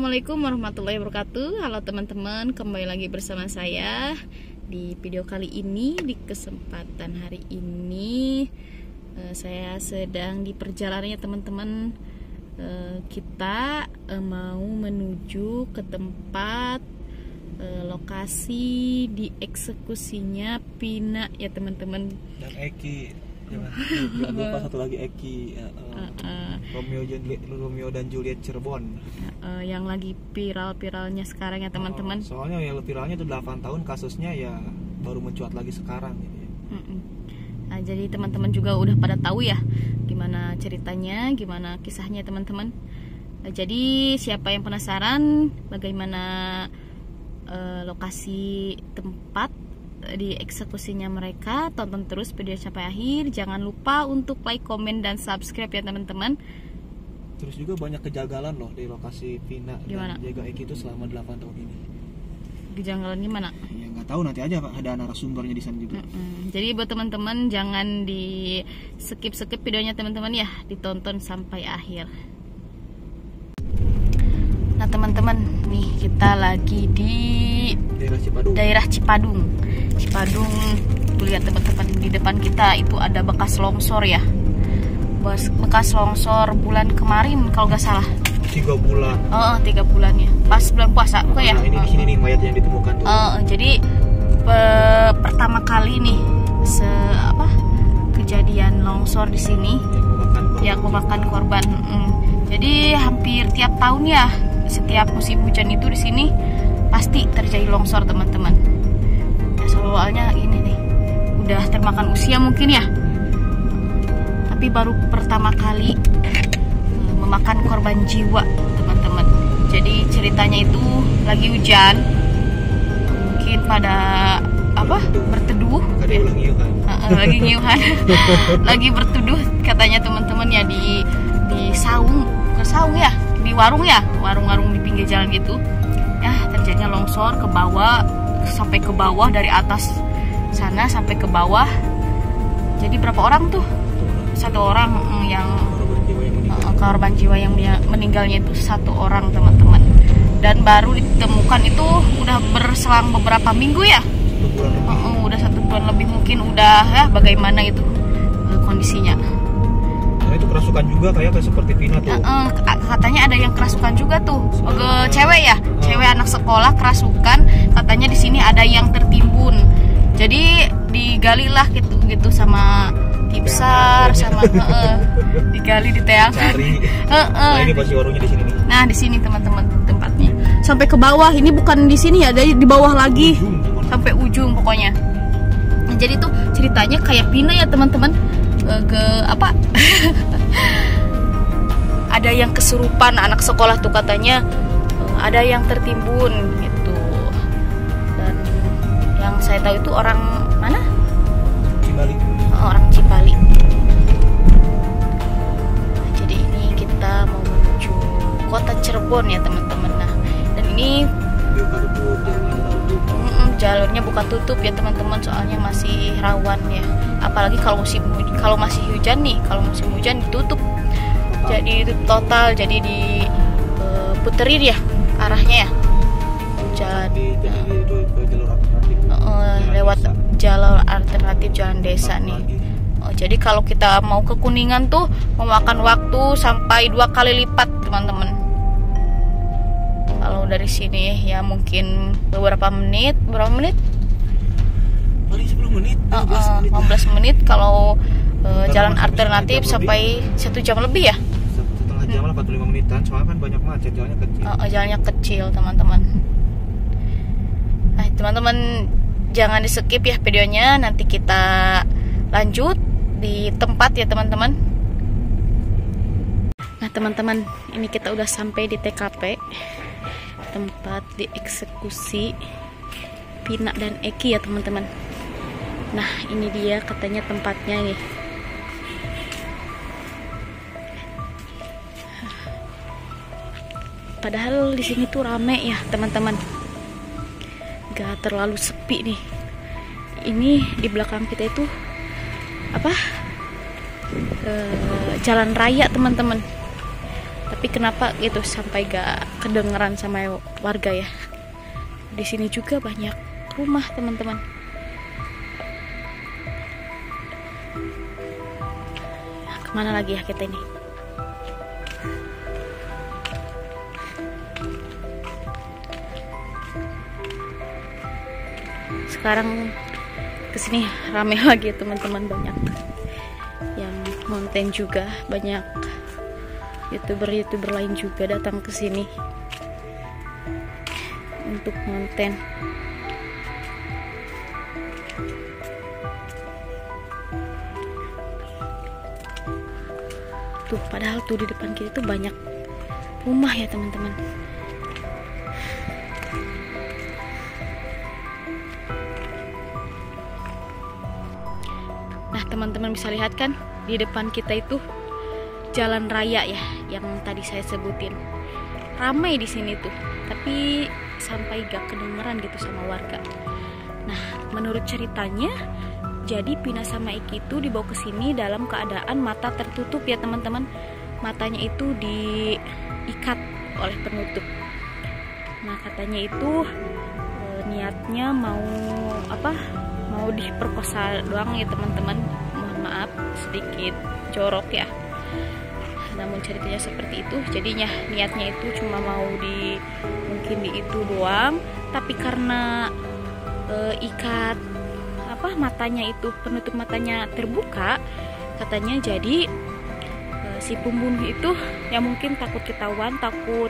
Assalamualaikum warahmatullahi wabarakatuh. Halo teman-teman, kembali lagi bersama saya. Di video kali ini, di kesempatan hari ini, saya sedang di perjalanannya teman-teman. Kita mau menuju ke tempat lokasi dieksekusinya Pina ya teman-teman. Dan Eki, jangan lupa satu lagi Eki, Romeo dan Juliet Cirebon, yang lagi viral-viralnya sekarang ya teman-teman. Soalnya yang viralnya itu 8 tahun kasusnya ya baru mencuat lagi sekarang gitu ya. Nah, jadi teman-teman juga udah pada tahu ya gimana ceritanya, gimana kisahnya teman-teman. Jadi siapa yang penasaran bagaimana lokasi tempat di eksekusinya mereka, tonton terus video sampai akhir. Jangan lupa untuk like, komen, dan subscribe ya teman-teman. Terus juga banyak kejanggalan loh di lokasi Pina dan jaga Eki itu selama 8 tahun ini. Kejanggalan gimana? Ya nggak tahu, nanti aja ada narasumbernya di sana juga. Jadi buat teman-teman jangan di skip videonya teman-teman ya, ditonton sampai akhir. Nah teman-teman, nih kita lagi di daerah Cipadung. Tuh lihat teman-teman, di depan kita itu ada bekas longsor ya. Bekas longsor bulan kemarin kalau nggak salah. 3 bulan. 3 bulan ya. Pas bulan puasa kok ya. Ini di sini nih mayat yang ditemukan tuh. Jadi pertama kali nih kejadian longsor di sini yang memakan korban. Jadi hampir tiap tahun ya, setiap musim hujan itu di sini pasti terjadi longsor teman-teman. Ya, soalnya ini nih udah termakan usia mungkin ya, tapi baru pertama kali memakan korban jiwa teman-teman. Jadi ceritanya itu lagi hujan, mungkin pada berteduh ya. Lagi ngiuhan lagi berteduh katanya teman-teman ya, di saung ya, di warung di pinggir jalan gitu ya. Terjadinya longsor ke bawah, sampai ke bawah, dari atas sana sampai ke bawah. Jadi berapa orang tuh? 1 orang yang korban jiwa yang meninggalnya itu 1 orang teman-teman. Dan baru ditemukan itu udah berselang beberapa minggu ya. Udah 1 bulan lebih mungkin, udah ya bagaimana itu kondisinya. Nah, itu kerasukan juga kayak seperti Pina tuh. Katanya ada yang kerasukan juga tuh. Cewek ya, cewek anak sekolah kerasukan. Katanya di sini ada yang tertimbun. Jadi digalilah gitu sama tim SAR sama digali di teang. Cari. Ini pasti warungnya di sini nih. Nah, di sini teman-teman tempatnya. Sampai ke bawah. Ini bukan di sini ya, ada di bawah lagi. Sampai ujung pokoknya. Nah, jadi tuh ceritanya kayak Pina ya teman-teman. Ada yang kesurupan anak sekolah tuh katanya, ada yang tertimbun gitu. Dan yang saya tahu itu orang mana? Cipali. Orang Cipali. Nah, jadi ini kita mau menuju kota Cirebon ya teman-teman. Nah, dan ini jalurnya bukan tutup ya teman-teman, soalnya masih rawan ya. Apalagi kalau masih hujan nih, kalau musim hujan ditutup. Jadi itu total, jadi diputerin ya arahnya ya. Jalan lewat jalur alternatif jalan desa nih. Jadi kalau kita mau ke Kuningan tuh memakan waktu sampai 2 kali lipat teman-teman. Kalau dari sini ya mungkin beberapa menit. Paling 10 menit, 15 menit. Kalau jalan alternatif sampai 1 jam lebih ya. Setengah jam lah, 45 menitan. Soalnya kan banyak macet, jalannya kecil. Jalannya kecil teman-teman. Nah teman-teman jangan di skip ya videonya. Nanti kita lanjut di tempat ya teman-teman. Nah teman-teman, ini kita udah sampai di TKP, tempat dieksekusi Pina dan Eki ya teman-teman. Nah ini dia katanya tempatnya nih. Padahal di sini tuh rame ya teman-teman, gak terlalu sepi nih. Ini di belakang kita itu jalan raya teman-teman. Tapi kenapa gitu sampai gak kedengeran sama warga ya? Di sini juga banyak rumah teman-teman. Nah, kemana lagi ya kita ini? Sekarang kesini rame lagi teman-teman, banyak yang konten juga, banyak youtuber lain juga datang ke sini untuk konten. Tuh padahal tuh di depan kita tuh banyak rumah ya teman-teman. Nah teman-teman bisa lihat kan di depan kita itu jalan raya ya, yang tadi saya sebutin. Ramai di sini tuh, tapi sampai gak kedengeran gitu sama warga. Nah menurut ceritanya, jadi Pina sama Eki itu dibawa ke sini dalam keadaan mata tertutup ya teman-teman. Matanya itu diikat oleh penutup. Nah katanya itu niatnya mau diperkosa doang ya teman-teman. Mohon maaf sedikit jorok ya, namun ceritanya seperti itu. Jadinya niatnya itu cuma mau mungkin di itu doang, tapi karena ikat matanya itu, penutup matanya terbuka katanya, jadi si pembunuh itu ya mungkin takut ketahuan, takut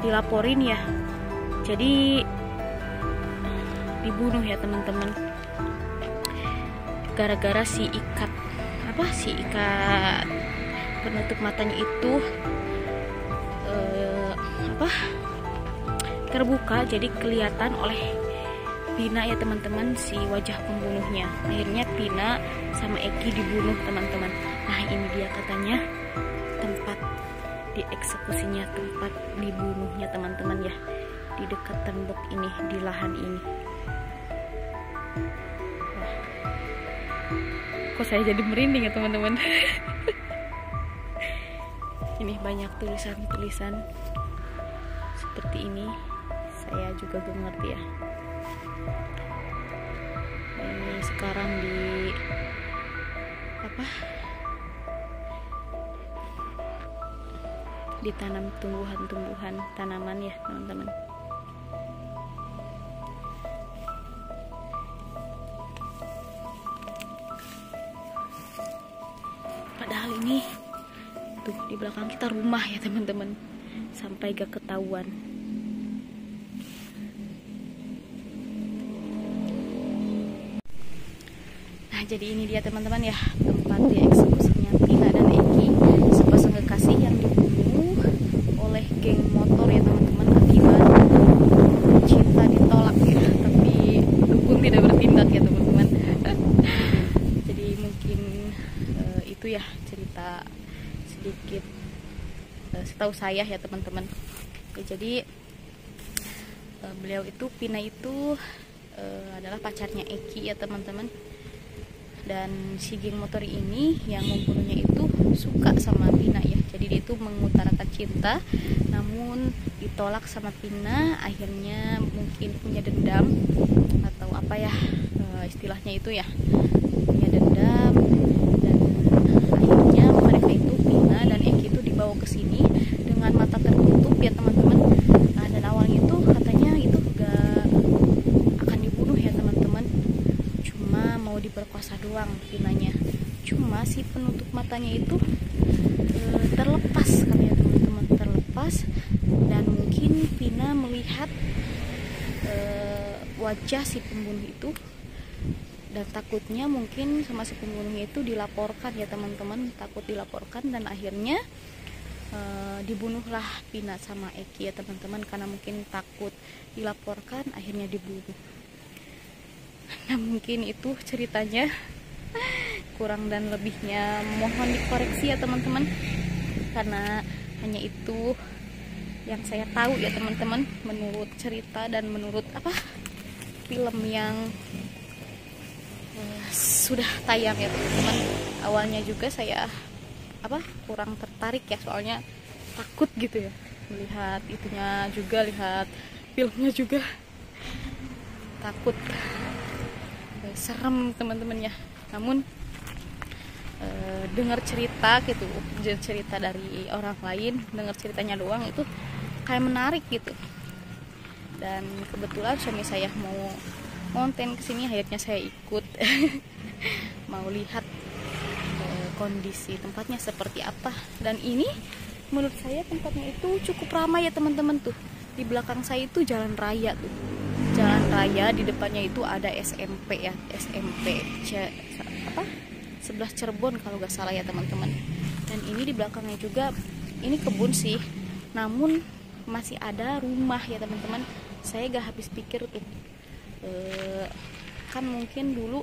dilaporin ya, jadi dibunuh ya teman-teman, gara-gara si ikat penutup matanya itu terbuka, jadi kelihatan oleh Pina ya teman-teman si wajah pembunuhnya. Akhirnya Pina sama Eki dibunuh teman-teman. Nah ini dia katanya tempat dieksekusinya, tempat dibunuhnya teman-teman ya, di dekat tembok ini, di lahan ini. Wah, kok saya jadi merinding ya teman-teman. Ini banyak tulisan-tulisan seperti ini, saya juga gak ngerti ya. Ini sekarang ditanam tumbuhan-tumbuhan, tanaman ya teman-teman. Padahal ini tuh di belakang kita rumah ya teman-teman, sampai gak ketahuan. Nah jadi ini dia teman-teman ya, tempat dieksekusinya Pina dan Eki, sepasang kekasih yang dibunuh oleh geng motor ya teman-teman, akibat cinta ditolak ya, tapi dukun tidak bertindak ya teman-teman. Jadi mungkin itu ya cerita sedikit setahu saya ya teman-teman. Jadi beliau itu, Pina itu adalah pacarnya Eki ya teman-teman. Dan si geng motor ini yang membunuhnya itu suka sama Pina ya, jadi dia itu mengutarakan cinta namun ditolak sama Pina. Akhirnya mungkin punya dendam atau apa ya istilahnya itu ya, punya dendam, dan akhirnya mereka itu, Pina dan Eki itu dibawa ke sini dengan mata tertutup ya teman-teman. Nah dan awalnya itu katanya itu gak akan dibunuh ya teman-teman, cuma mau diperkosa doang Pinanya. Cuma si penutup matanya itu terlepas katanya teman-teman, terlepas, dan mungkin Pina melihat wajah si pembunuh itu, dan takutnya mungkin sama si pembunuhnya itu dilaporkan ya teman-teman, takut dilaporkan, dan akhirnya dibunuhlah Pina sama Eki ya teman-teman, karena mungkin takut dilaporkan akhirnya dibunuh. Nah mungkin itu ceritanya, kurang dan lebihnya mohon dikoreksi ya teman-teman, karena hanya itu yang saya tahu ya teman-teman, menurut cerita dan menurut film yang sudah tayang ya teman-teman. Awalnya juga saya kurang tertarik ya, soalnya takut gitu ya, melihat itunya juga, lihat filmnya juga takut, serem teman-teman ya. Namun dengar cerita gitu, cerita dari orang lain, dengar ceritanya doang itu kayak menarik gitu. Dan kebetulan suami saya mau konten kesini, akhirnya saya ikut mau lihat kondisi tempatnya seperti apa. Dan ini menurut saya tempatnya itu cukup ramai ya teman-teman. Tuh di belakang saya itu jalan raya tuh, jalan raya, di depannya itu ada SMP ya, SMP sebelah Cirebon kalau gak salah ya teman-teman. Dan ini di belakangnya juga ini kebun sih, namun masih ada rumah ya teman-teman. Saya gak habis pikir tuh, kan mungkin dulu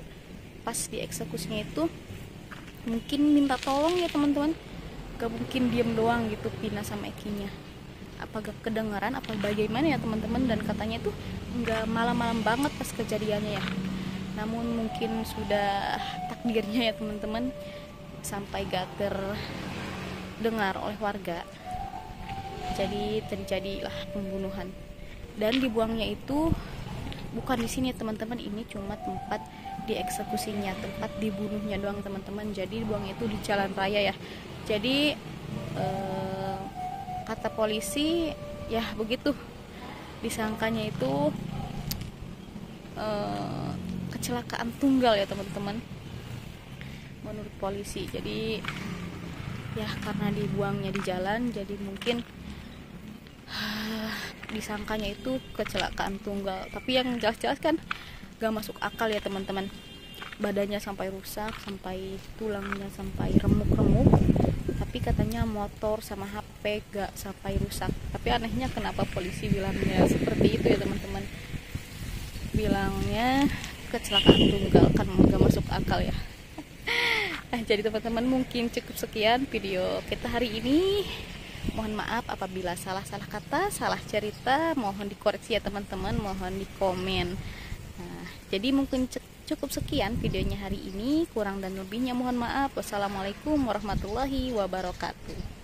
pas dieksekusinya itu mungkin minta tolong ya teman-teman, gak mungkin diem doang gitu Vina sama Ekinya. Apa gak kedengaran apa bagaimana ya teman-teman. Dan katanya tuh nggak malam-malam banget pas kejadiannya ya, namun mungkin sudah takdirnya ya teman-teman, sampai gak terdengar oleh warga, jadi terjadilah pembunuhan. Dan dibuangnya itu bukan di sini ya teman-teman, ini cuma tempat dieksekusinya, tempat dibunuhnya doang teman-teman. Jadi dibuangnya itu di jalan raya ya. Jadi kata polisi ya begitu, disangkanya itu kecelakaan tunggal ya teman-teman menurut polisi. Jadi ya karena dibuangnya di jalan, jadi mungkin disangkanya itu kecelakaan tunggal. Tapi yang jelas-jelas kan gak masuk akal ya teman-teman, badannya sampai rusak, sampai tulangnya sampai remuk-remuk, tapi katanya motor sama HP gak sampai rusak. Tapi anehnya kenapa polisi bilangnya seperti itu ya teman-teman, bilangnya kecelakaan tunggal, kan gak masuk akal ya. Jadi teman-teman mungkin cukup sekian video kita hari ini. Mohon maaf apabila salah-salah kata, salah cerita, mohon dikoreksi ya teman-teman, mohon di komen. Jadi mungkin cukup sekian videonya hari ini, kurang dan lebihnya mohon maaf. Wassalamualaikum warahmatullahi wabarakatuh.